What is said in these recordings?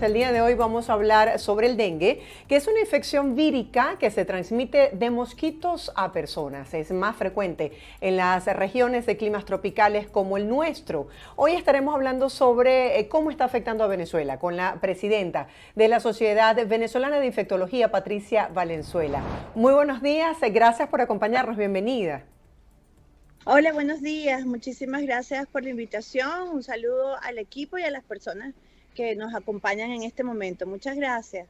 El día de hoy vamos a hablar sobre el dengue, que es una infección vírica que se transmite de mosquitos a personas. Es más frecuente en las regiones de climas tropicales como el nuestro. Hoy estaremos hablando sobre cómo está afectando a Venezuela con la presidenta de la Sociedad Venezolana de Infectología, Patricia Valenzuela. Muy buenos días, gracias por acompañarnos, bienvenida. Hola, buenos días. Muchísimas gracias por la invitación. Un saludo al equipo y a las personas que nos acompañan en este momento. Muchas gracias.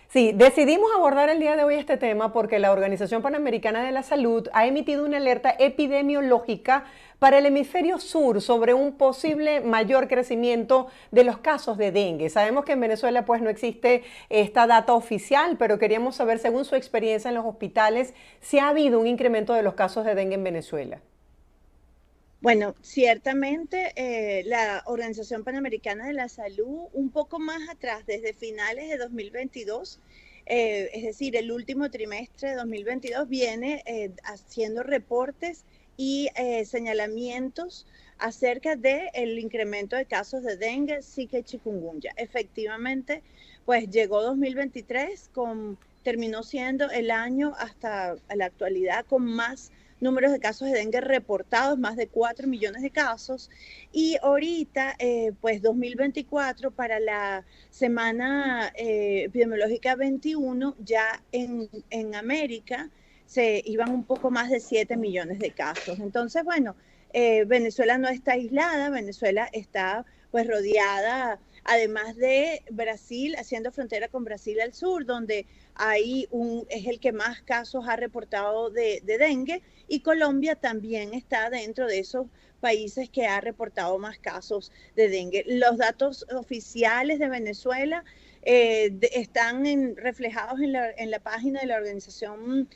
Sí, decidimos abordar el día de hoy este tema porque la Organización Panamericana de la Salud ha emitido una alerta epidemiológica para el hemisferio sur sobre un posible mayor crecimiento de los casos de dengue. Sabemos que en Venezuela pues no existe esta data oficial, pero queríamos saber, según su experiencia en los hospitales, si ha habido un incremento de los casos de dengue en Venezuela. Bueno, ciertamente la Organización Panamericana de la Salud, un poco más atrás, desde finales de 2022, es decir, el último trimestre de 2022, viene haciendo reportes y señalamientos acerca del incremento de casos de dengue, zika y chikungunya. Efectivamente, pues llegó 2023, terminó siendo el año hasta la actualidad con más números de casos de dengue reportados, más de 4 millones de casos. Y ahorita, pues 2024, para la semana epidemiológica 21, ya en América se iban un poco más de 7 millones de casos. Entonces, bueno, Venezuela no está aislada, Venezuela está pues rodeada, además de Brasil, haciendo frontera con Brasil al sur, donde es el que más casos ha reportado de dengue, y Colombia también está dentro de esos países que ha reportado más casos de dengue. Los datos oficiales de Venezuela están reflejados en la página de la Organización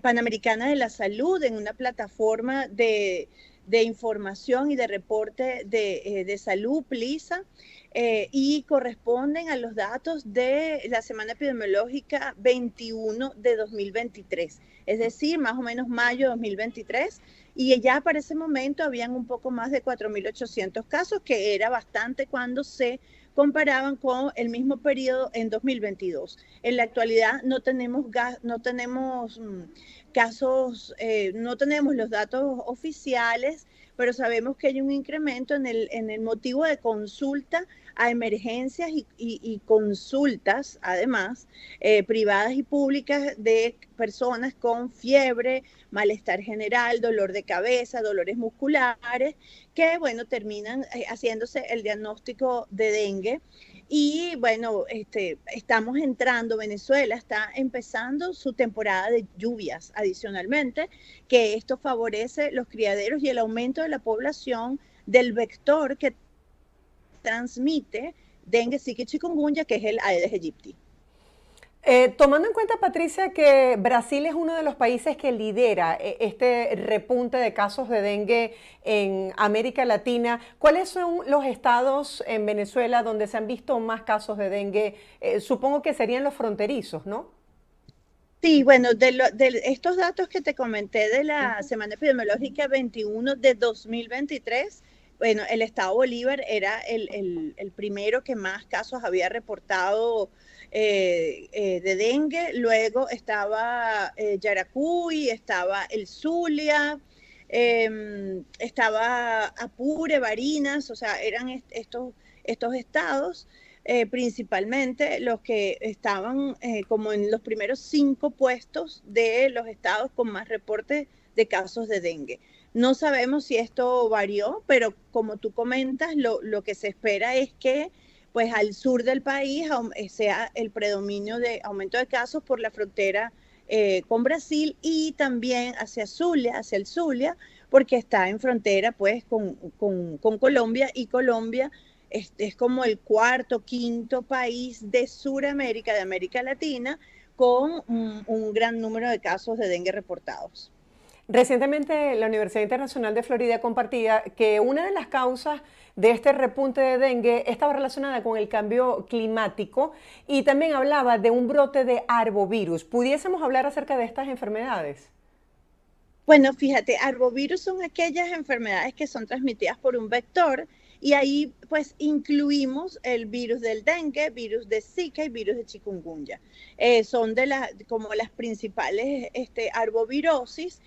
Panamericana de la Salud, en una plataforma de información y de reporte de salud, PLISA, y corresponden a los datos de la semana epidemiológica 21 de 2023, es decir, más o menos mayo de 2023, y ya para ese momento habían un poco más de 4.800 casos, que era bastante cuando se comparaban con el mismo periodo en 2022. En la actualidad no tenemos casos, no tenemos los datos oficiales, pero sabemos que hay un incremento en el motivo de consulta a emergencias y consultas, además, privadas y públicas, de personas con fiebre, malestar general, dolor de cabeza, dolores musculares, que, bueno, terminan haciéndose el diagnóstico de dengue. Y bueno, estamos entrando, Venezuela está empezando su temporada de lluvias adicionalmente, que esto favorece los criaderos y el aumento de la población del vector que transmite dengue, zika y chikungunya, que es el Aedes aegypti. Tomando en cuenta, Patricia, que Brasil es uno de los países que lidera este repunte de casos de dengue en América Latina, ¿cuáles son los estados en Venezuela donde se han visto más casos de dengue? Supongo que serían los fronterizos, ¿no? Sí, bueno, de estos datos que te comenté de la Ujú. semana epidemiológica 21 de 2023, bueno, el estado Bolívar era el primero que más casos había reportado de dengue. Luego estaba Yaracuy, estaba el Zulia, estaba Apure, Barinas, o sea, eran estos estados, principalmente los que estaban como en los primeros 5 puestos de los estados con más reportes de casos de dengue. No sabemos si esto varió, pero como tú comentas, lo que se espera es que pues al sur del país sea el predominio de aumento de casos por la frontera con Brasil, y también hacia Zulia, hacia el Zulia, porque está en frontera pues con Colombia, y Colombia es como el cuarto, quinto país de Sudamérica, de América Latina, con un gran número de casos de dengue reportados. Recientemente la Universidad Internacional de Florida compartía que una de las causas de este repunte de dengue estaba relacionada con el cambio climático y también hablaba de un brote de arbovirus. ¿Pudiésemos hablar acerca de estas enfermedades? Bueno, fíjate, arbovirus son aquellas enfermedades que son transmitidas por un vector, Y ahí pues incluimos el virus del dengue, virus de Zika y virus de chikungunya. Son como las principales arbovirosis.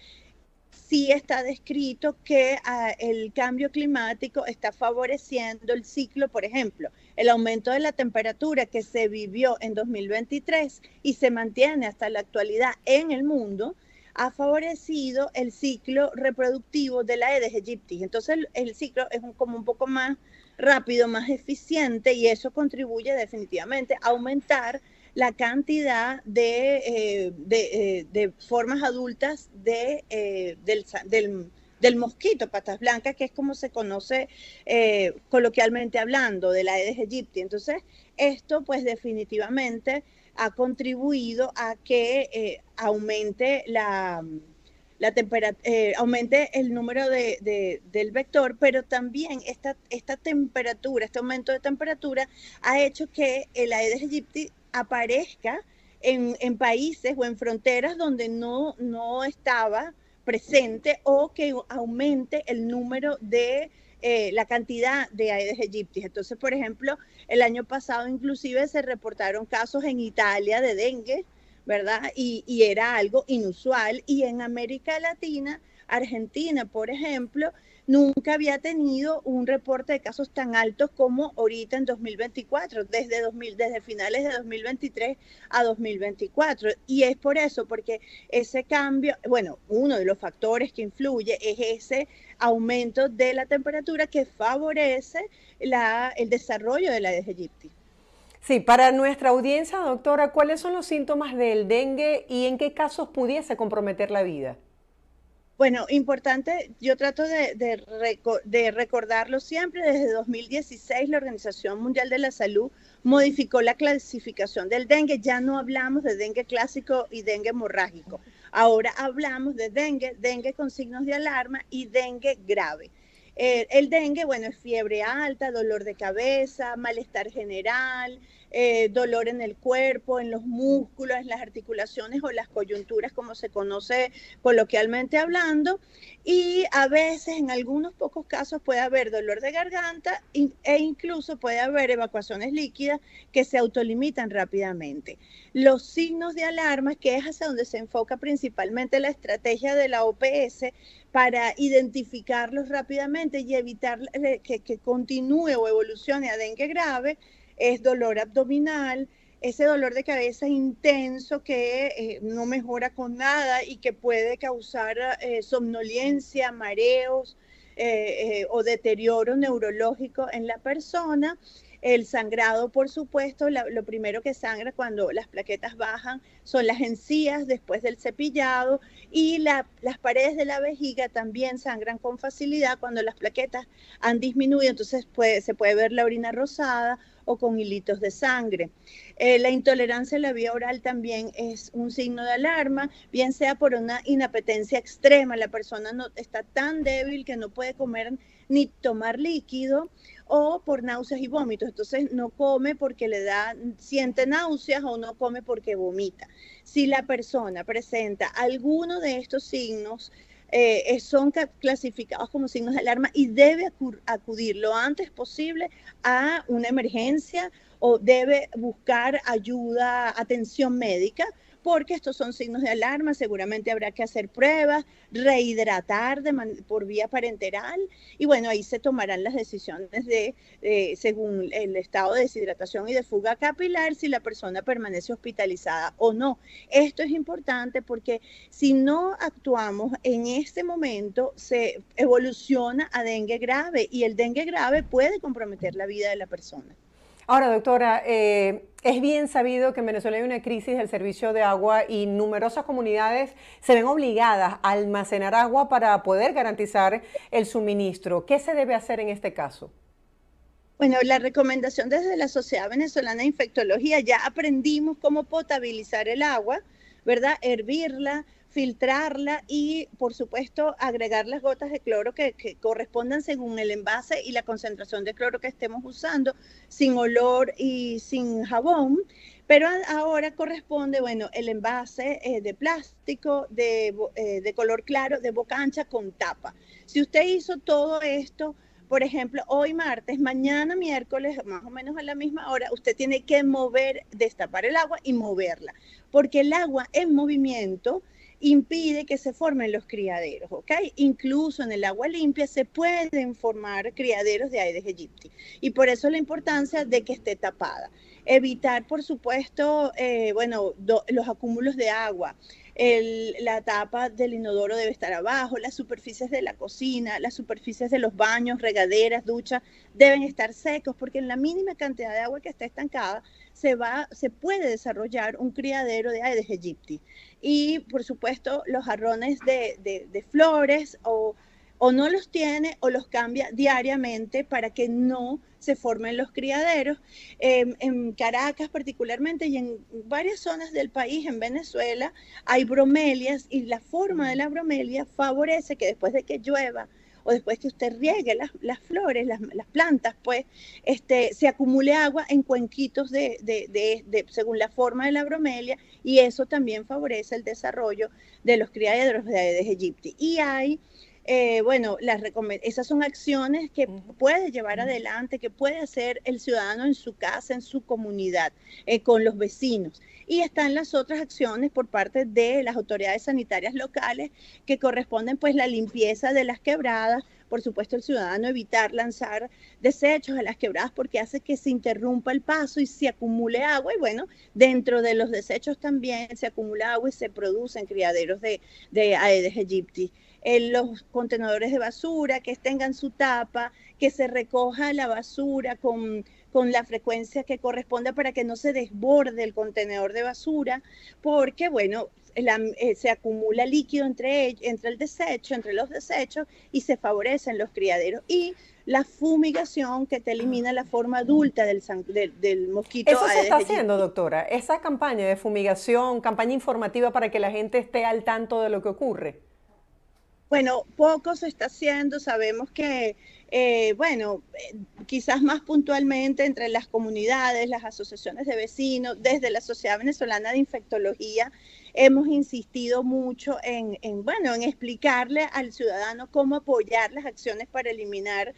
Sí está descrito que el cambio climático está favoreciendo el ciclo, por ejemplo, el aumento de la temperatura que se vivió en 2023 y se mantiene hasta la actualidad en el mundo, ha favorecido el ciclo reproductivo de la Aedes aegypti. Entonces el ciclo es como un poco más rápido, más eficiente, y eso contribuye definitivamente a aumentar la cantidad de formas adultas del mosquito patas blancas, que es como se conoce coloquialmente hablando, de la Aedes aegypti. Entonces, esto pues definitivamente ha contribuido a que aumente aumente el número del vector, pero también esta temperatura, este aumento de temperatura ha hecho que el Aedes aegypti aparezca en países o en fronteras donde no estaba presente, o que aumente el número de la cantidad de Aedes aegypti. Entonces, por ejemplo, el año pasado inclusive se reportaron casos en Italia de dengue, ¿verdad? Y era algo inusual. Y en América Latina, Argentina, por ejemplo, nunca había tenido un reporte de casos tan altos como ahorita en 2024, desde finales de 2023 a 2024. Y es por eso, porque ese cambio, bueno, uno de los factores que influye es ese aumento de la temperatura que favorece el desarrollo de la Aedes aegypti. Sí, para nuestra audiencia, doctora, ¿cuáles son los síntomas del dengue y en qué casos pudiese comprometer la vida? Bueno, importante, yo trato de recordarlo siempre. Desde 2016 la Organización Mundial de la Salud modificó la clasificación del dengue. Ya no hablamos de dengue clásico y dengue hemorrágico. Ahora hablamos de dengue con signos de alarma y dengue grave. El dengue, bueno, es fiebre alta, dolor de cabeza, malestar general, dolor en el cuerpo, en los músculos, en las articulaciones o las coyunturas, como se conoce coloquialmente hablando, y a veces, en algunos pocos casos, puede haber dolor de garganta e incluso puede haber evacuaciones líquidas que se autolimitan rápidamente. Los signos de alarma, que es hacia donde se enfoca principalmente la estrategia de la OPS, para identificarlos rápidamente y evitar que continúe o evolucione a dengue grave, es dolor abdominal, ese dolor de cabeza intenso que no mejora con nada y que puede causar somnolencia, mareos o deterioro neurológico en la persona. El sangrado, por supuesto, lo primero que sangra cuando las plaquetas bajan son las encías después del cepillado, y las paredes de la vejiga también sangran con facilidad cuando las plaquetas han disminuido, entonces se puede ver la orina rosada o con hilitos de sangre. La intolerancia a la vía oral también es un signo de alarma, bien sea por una inapetencia extrema, la persona no está tan débil que no puede comer ni tomar líquido, o por náuseas y vómitos. Entonces no come porque siente náuseas, o no come porque vomita. Si la persona presenta alguno de estos signos, son clasificados como signos de alarma y debe acudir lo antes posible a una emergencia, o debe buscar ayuda, atención médica, porque estos son signos de alarma. Seguramente habrá que hacer pruebas, rehidratar por vía parenteral, y bueno, ahí se tomarán las decisiones según el estado de deshidratación y de fuga capilar, si la persona permanece hospitalizada o no. Esto es importante porque si no actuamos en este momento, se evoluciona a dengue grave, y el dengue grave puede comprometer la vida de la persona. Ahora, doctora, es bien sabido que en Venezuela hay una crisis del servicio de agua y numerosas comunidades se ven obligadas a almacenar agua para poder garantizar el suministro. ¿Qué se debe hacer en este caso? Bueno, la recomendación desde la Sociedad Venezolana de Infectología: ya aprendimos cómo potabilizar el agua, ¿verdad? Hervirla, filtrarla y, por supuesto, agregar las gotas de cloro que correspondan según el envase y la concentración de cloro que estemos usando, sin olor y sin jabón. Pero ahora corresponde, bueno, el envase de plástico de color claro, de boca ancha, con tapa. Si usted hizo todo esto Por ejemplo, hoy martes, mañana miércoles, más o menos a la misma hora, usted tiene que destapar el agua y moverla, porque el agua en movimiento impide que se formen los criaderos, ¿ok? Incluso en el agua limpia se pueden formar criaderos de Aedes aegypti y por eso la importancia de que esté tapada. Evitar, por supuesto, los acúmulos de agua. La tapa del inodoro debe estar abajo, las superficies de la cocina, las superficies de los baños, regaderas, duchas, deben estar secos porque en la mínima cantidad de agua que está estancada se puede desarrollar un criadero de Aedes aegypti. Y por supuesto los jarrones de flores o no los tiene o los cambia diariamente para que no se formen los criaderos. En Caracas particularmente y en varias zonas del país, en Venezuela, hay bromelias y la forma de la bromelia favorece que después de que llueva o después que usted riegue las flores, las plantas, pues se acumule agua en cuenquitos según la forma de la bromelia y eso también favorece el desarrollo de los criaderos de Aedes aegypti. Y hay esas son acciones que puede llevar adelante, que puede hacer el ciudadano en su casa, en su comunidad, con los vecinos. Y están las otras acciones por parte de las autoridades sanitarias locales que corresponden pues la limpieza de las quebradas, por supuesto el ciudadano evitar lanzar desechos a las quebradas porque hace que se interrumpa el paso y se acumule agua y bueno, dentro de los desechos también se acumula agua y se producen criaderos de Aedes aegypti. Los contenedores de basura, que tengan su tapa, que se recoja la basura con la frecuencia que corresponda para que no se desborde el contenedor de basura, porque, bueno, se acumula líquido entre el desecho, entre los desechos y se favorecen los criaderos. Y la fumigación que te elimina la forma adulta del mosquito. Eso se está haciendo, doctora, esa campaña de fumigación, campaña informativa para que la gente esté al tanto de lo que ocurre. Bueno, poco se está haciendo, sabemos que, quizás más puntualmente entre las comunidades, las asociaciones de vecinos, desde la Sociedad Venezolana de Infectología, hemos insistido mucho en explicarle al ciudadano cómo apoyar las acciones para eliminar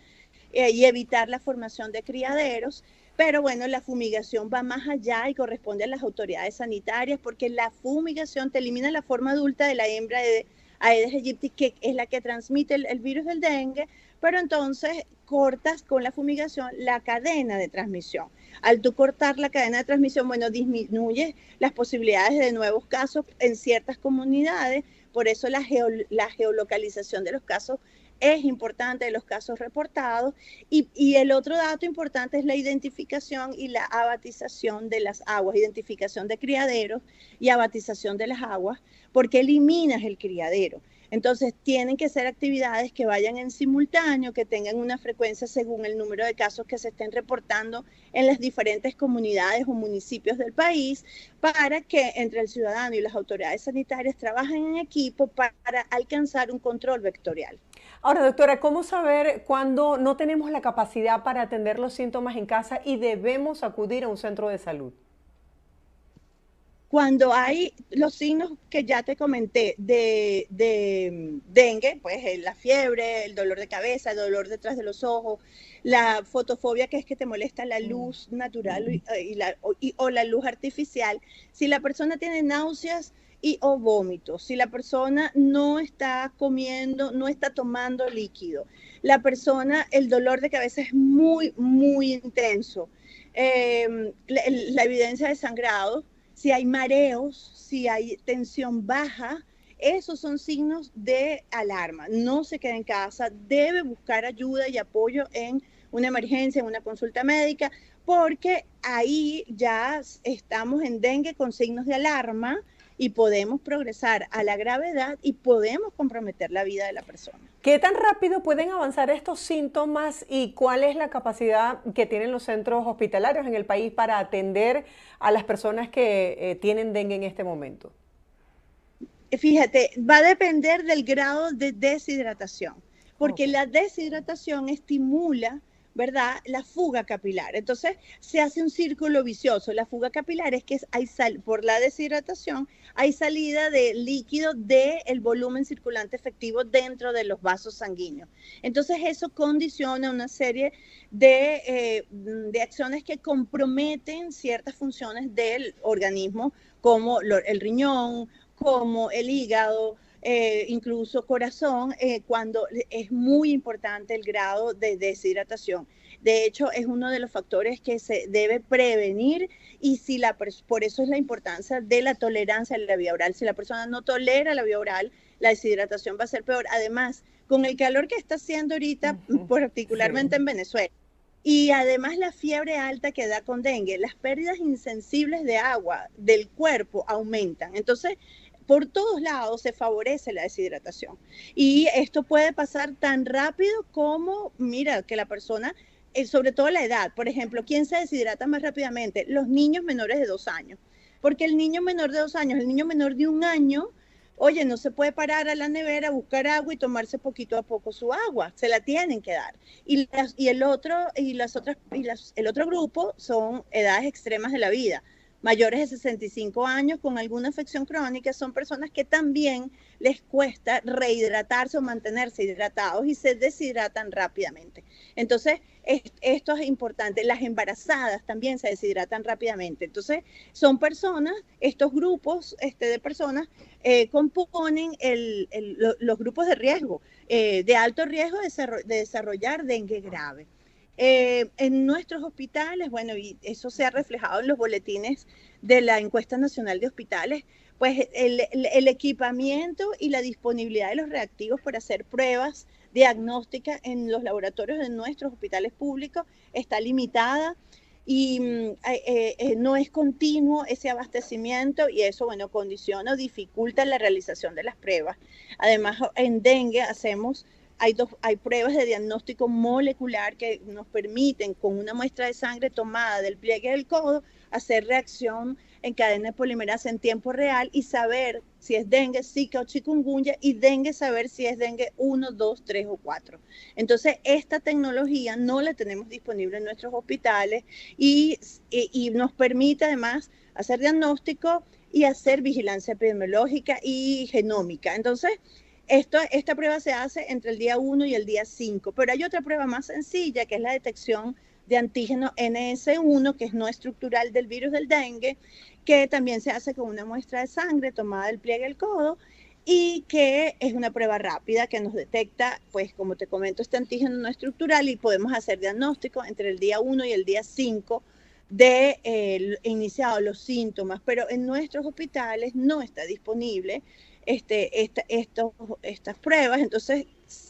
y evitar la formación de criaderos. Pero bueno, la fumigación va más allá y corresponde a las autoridades sanitarias porque la fumigación te elimina la forma adulta de la hembra de Aedes aegypti, que es la que transmite el virus del dengue, pero entonces cortas con la fumigación la cadena de transmisión. Al tú cortar la cadena de transmisión, bueno, disminuye las posibilidades de nuevos casos en ciertas comunidades, por eso la geolocalización de los casos es importante, de los casos reportados, y el otro dato importante es la identificación y la abatización de las aguas, identificación de criaderos y abatización de las aguas, porque eliminas el criadero. Entonces, tienen que ser actividades que vayan en simultáneo, que tengan una frecuencia según el número de casos que se estén reportando en las diferentes comunidades o municipios del país, para que entre el ciudadano y las autoridades sanitarias trabajen en equipo para alcanzar un control vectorial. Ahora, doctora, ¿cómo saber cuándo no tenemos la capacidad para atender los síntomas en casa y debemos acudir a un centro de salud? Cuando hay los signos que ya te comenté de dengue, pues la fiebre, el dolor de cabeza, el dolor detrás de los ojos, la fotofobia, que es que te molesta la luz natural o la luz artificial, si la persona tiene náuseas o vómitos, si la persona no está comiendo, no está tomando líquido, la persona, el dolor de cabeza es muy, muy intenso, la evidencia de sangrado, si hay mareos, si hay tensión baja, esos son signos de alarma. No se quede en casa, debe buscar ayuda y apoyo en una emergencia, en una consulta médica, porque ahí ya estamos en dengue con signos de alarma y podemos progresar a la gravedad y podemos comprometer la vida de la persona. ¿Qué tan rápido pueden avanzar estos síntomas y cuál es la capacidad que tienen los centros hospitalarios en el país para atender a las personas que tienen dengue en este momento? Fíjate, va a depender del grado de deshidratación, porque la deshidratación estimula ¿verdad? La fuga capilar. Entonces se hace un círculo vicioso. La fuga capilar es que por la deshidratación hay salida de líquido del volumen circulante efectivo dentro de los vasos sanguíneos. Entonces eso condiciona una serie de acciones que comprometen ciertas funciones del organismo, como el riñón, como el hígado, incluso corazón, cuando es muy importante el grado de deshidratación. De hecho, es uno de los factores que se debe prevenir y por eso es la importancia de la tolerancia a la vía oral. Si la persona no tolera la vía oral, la deshidratación va a ser peor. Además, con el calor que está haciendo ahorita, particularmente en Venezuela, y además la fiebre alta que da con dengue, las pérdidas insensibles de agua del cuerpo aumentan. Entonces, por todos lados se favorece la deshidratación. Y esto puede pasar tan rápido como, mira, que la persona, sobre todo la edad, por ejemplo, ¿quién se deshidrata más rápidamente? Los niños menores de 2 años. Porque el niño menor de 2 años, el niño menor de 1 año, oye, no se puede parar a la nevera, buscar agua y tomarse poquito a poco su agua, se la tienen que dar. El otro grupo son edades extremas de la vida, mayores de 65 años con alguna afección crónica, son personas que también les cuesta rehidratarse o mantenerse hidratados y se deshidratan rápidamente. Entonces, esto es importante. Las embarazadas también se deshidratan rápidamente. Entonces, son personas, estos grupos de personas componen los grupos de riesgo, de alto riesgo de desarrollar dengue grave. En nuestros hospitales, bueno, y eso se ha reflejado en los boletines de la Encuesta Nacional de Hospitales, pues el equipamiento y la disponibilidad de los reactivos para hacer pruebas diagnósticas en los laboratorios de nuestros hospitales públicos está limitada y no es continuo ese abastecimiento y eso, bueno, condiciona o dificulta la realización de las pruebas. Además, en dengue hay pruebas de diagnóstico molecular que nos permiten, con una muestra de sangre tomada del pliegue del codo, hacer reacción en cadena de polimerasa en tiempo real y saber si es dengue, zika o chikungunya, y dengue saber si es dengue 1, 2, 3 o 4. Entonces, esta tecnología no la tenemos disponible en nuestros hospitales y nos permite además hacer diagnóstico y hacer vigilancia epidemiológica y genómica. Entonces, esta prueba se hace entre el día 1 y el día 5, pero hay otra prueba más sencilla que es la detección de antígeno NS1, que es no estructural del virus del dengue, que también se hace con una muestra de sangre tomada del pliegue del codo y que es una prueba rápida que nos detecta, pues como te comento, este antígeno no estructural y podemos hacer diagnóstico entre el día 1 y el día 5 de iniciados los síntomas, pero en nuestros hospitales no está disponible estas pruebas. Entonces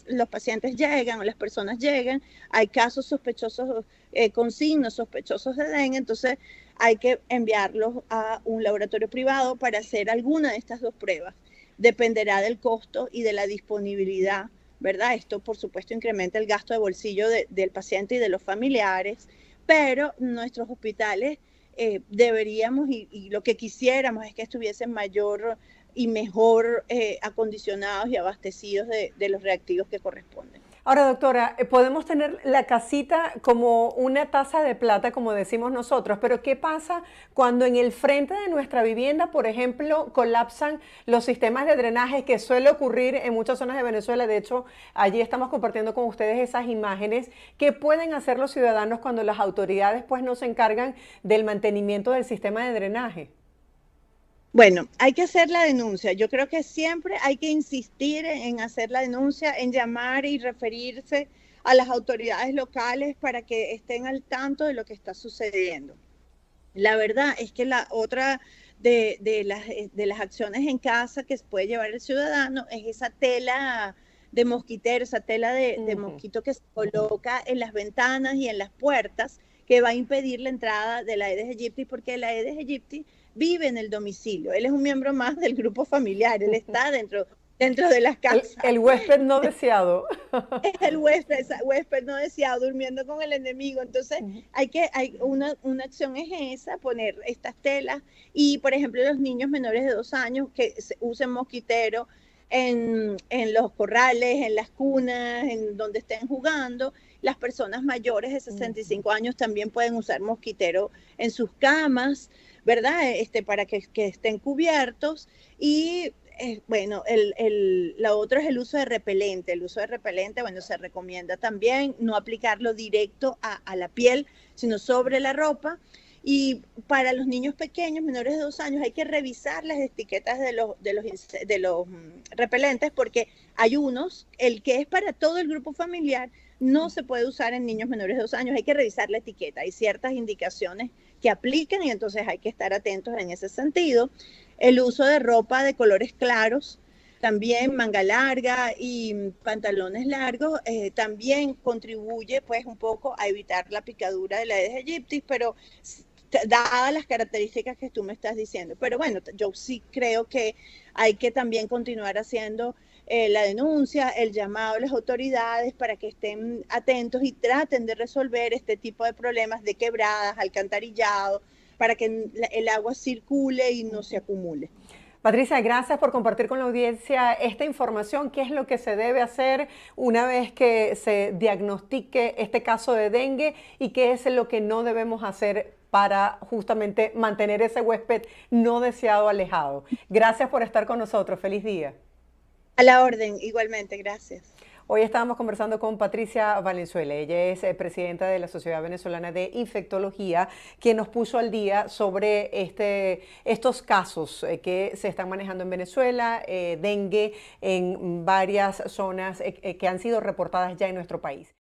los pacientes llegan o las personas llegan, hay casos sospechosos con signos sospechosos de dengue, entonces hay que enviarlos a un laboratorio privado para hacer alguna de estas dos pruebas. Dependerá del costo y de la disponibilidad, ¿verdad? Esto, por supuesto, incrementa el gasto de bolsillo del paciente y de los familiares, pero nuestros hospitales deberíamos y lo que quisiéramos es que estuviesen mayor y mejor acondicionados y abastecidos de los reactivos que corresponden. Ahora, doctora, podemos tener la casita como una taza de plata, como decimos nosotros, pero ¿qué pasa cuando en el frente de nuestra vivienda, por ejemplo, colapsan los sistemas de drenaje, que suele ocurrir en muchas zonas de Venezuela? De hecho, allí estamos compartiendo con ustedes esas imágenes. ¿Qué pueden hacer los ciudadanos cuando las autoridades pues no se encargan del mantenimiento del sistema de drenaje? Bueno, hay que hacer la denuncia. Yo creo que siempre hay que insistir en hacer la denuncia, en llamar y referirse a las autoridades locales para que estén al tanto de lo que está sucediendo. La verdad es que la otra de las acciones en casa que puede llevar el ciudadano es esa tela de mosquitero, esa tela de mosquito que se coloca en las ventanas y en las puertas, que va a impedir la entrada de la Aedes aegypti, porque la Aedes aegypti vive en el domicilio. Él es un miembro más del grupo familiar, él está dentro de las casas. El huésped no deseado. Es el huésped no deseado, durmiendo con el enemigo. Entonces, una acción es esa, poner estas telas y, por ejemplo, los niños menores de 2 años que usen mosquitero, en los corrales, en las cunas, en donde estén jugando. Las personas mayores de 65 años también pueden usar mosquitero en sus camas, ¿verdad? Para que estén cubiertos. Y bueno, la otra es el uso de repelente. El uso de repelente, bueno, se recomienda también no aplicarlo directo a la piel, sino sobre la ropa. Y para los niños pequeños, menores de 2 años, hay que revisar las etiquetas de los repelentes, porque hay unos, el que es para todo el grupo familiar, no se puede usar en niños menores de 2 años. Hay que revisar la etiqueta. Hay ciertas indicaciones que apliquen y entonces hay que estar atentos en ese sentido. El uso de ropa de colores claros, también manga larga y pantalones largos, también contribuye pues un poco a evitar la picadura de la Aedes aegypti, pero dadas las características que tú me estás diciendo. Pero bueno, yo sí creo que hay que también continuar haciendo la denuncia, el llamado a las autoridades para que estén atentos y traten de resolver este tipo de problemas de quebradas, alcantarillado, para que el agua circule y no se acumule. Patricia, gracias por compartir con la audiencia esta información. ¿Qué es lo que se debe hacer una vez que se diagnostique este caso de dengue y qué es lo que no debemos hacer para justamente mantener ese huésped no deseado alejado? Gracias por estar con nosotros. Feliz día. A la orden, igualmente, gracias. Hoy estábamos conversando con Patricia Valenzuela. Ella es presidenta de la Sociedad Venezolana de Infectología, quien nos puso al día sobre estos casos que se están manejando en Venezuela, dengue en varias zonas que han sido reportadas ya en nuestro país.